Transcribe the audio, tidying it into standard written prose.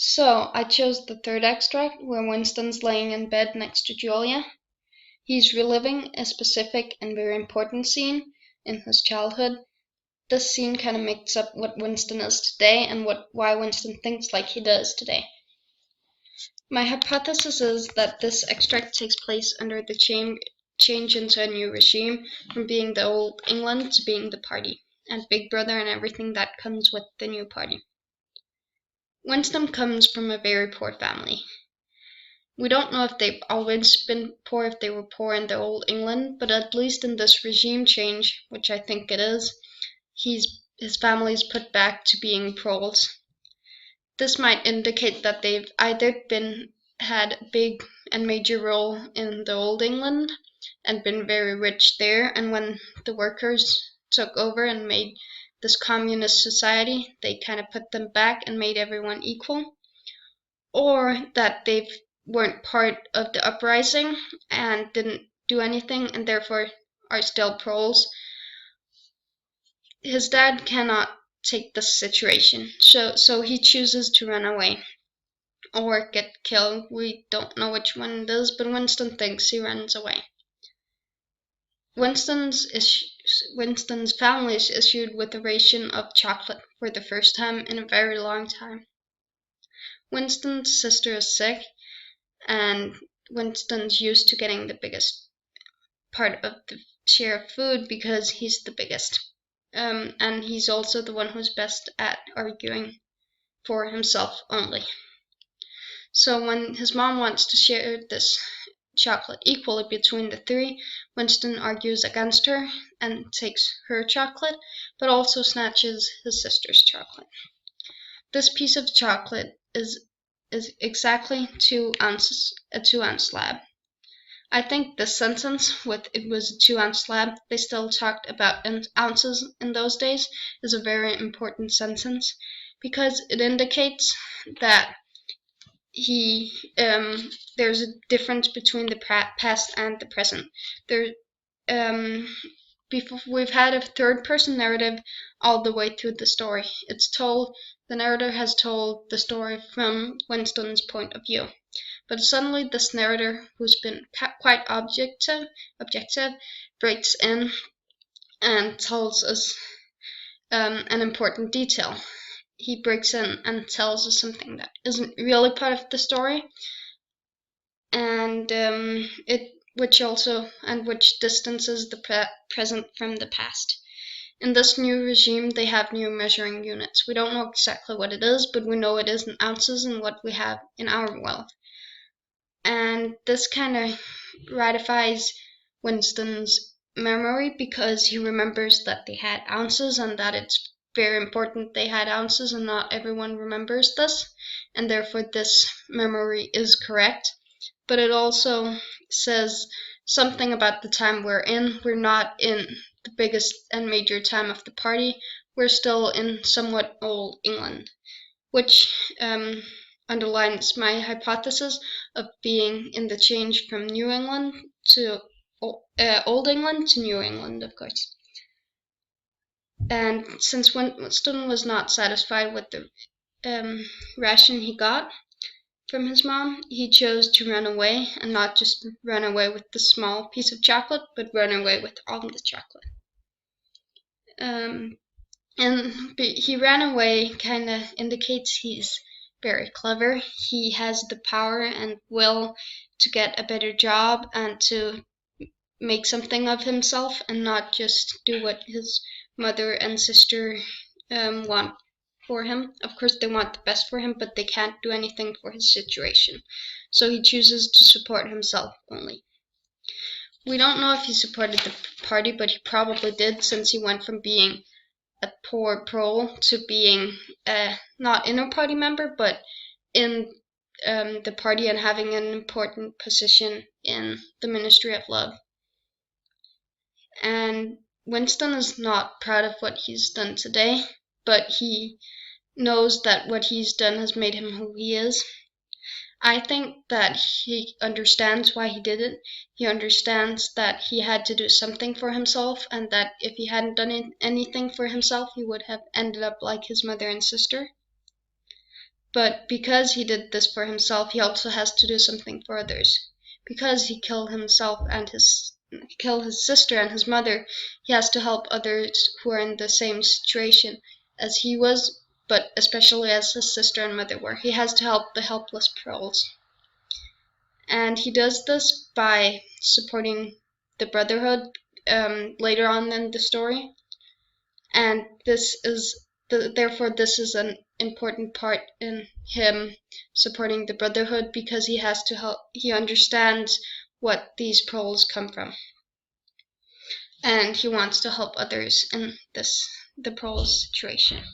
So, I chose the third extract where Winston's laying in bed next to Julia. He's reliving a specific and very important scene in his childhood. This scene kind of makes up what Winston is today and why Winston thinks like he does today. My hypothesis is that this extract takes place under the change into a new regime, from being the old England to being the party, and Big Brother and everything that comes with the new party. Winston comes from a very poor family. We don't know if they've always been poor, if they were poor in the old England, but at least in this regime change, which I think it is, his family's put back to being proles. This might indicate that they've either had a big and major role in the old England and been very rich there, and when the workers took over and made this communist society, they kind of put them back and made everyone equal, or that they weren't part of the uprising and didn't do anything and therefore are still proles. His dad cannot take this situation, so he chooses to run away or get killed. We don't know which one it is, but Winston thinks he runs away. Winston's family is issued with a ration of chocolate for the first time in a very long time. Winston's sister is sick, and Winston's used to getting the biggest part of the share of food because he's the biggest. And he's also the one who's best at arguing for himself only. So when his mom wants to share this chocolate equally between the three, Winston argues against her and takes her chocolate, but also snatches his sister's chocolate. This piece of chocolate is exactly 2 ounces, a 2-ounce slab. I think this sentence, with "it was a 2-ounce slab," they still talked about ounces in those days, is a very important sentence because it indicates that there's a difference between the past and the present. We've had a third-person narrative all the way through the story. The narrator has told the story from Winston's point of view. But suddenly this narrator, who's been quite objective, breaks in and tells us an important detail. He breaks in and tells us something that isn't really part of the story, and which distances the present from the past. In this new regime, they have new measuring units. We don't know exactly what it is, but we know it is in ounces and what we have in our wealth. And this kind of ratifies Winston's memory because he remembers that they had ounces and that it's very important they had ounces, and not everyone remembers this, and therefore this memory is correct. But it also says something about the time we're in. We're not in the biggest and major time of the party. We're still in somewhat old England, which underlines my hypothesis of being in the change from New England to Old England to New England, of course. And since Winston was not satisfied with the ration he got from his mom, he chose to run away, and not just run away with the small piece of chocolate, but run away with all the chocolate. And he ran away kind of indicates he's very clever. He has the power and will to get a better job and to make something of himself, and not just do what his mother and sister want for him. Of course, they want the best for him, but they can't do anything for his situation. So he chooses to support himself only. We don't know if he supported the party, but he probably did, since he went from being a poor prole to being not in a party member, but in the party and having an important position in the Ministry of Love. And Winston is not proud of what he's done today, but he knows that what he's done has made him who he is. I think that he understands why he did it. He understands that he had to do something for himself, and that if he hadn't done anything for himself, he would have ended up like his mother and sister. But because he did this for himself, he also has to do something for others. Because he killed himself and his sister and his mother, he has to help others who are in the same situation as he was, but especially as his sister and mother were. He has to help the helpless proles. And he does this by supporting the Brotherhood later on in the story. And therefore this is an important part in him supporting the Brotherhood, because he understands what these proles come from, and he wants to help others in the proles situation.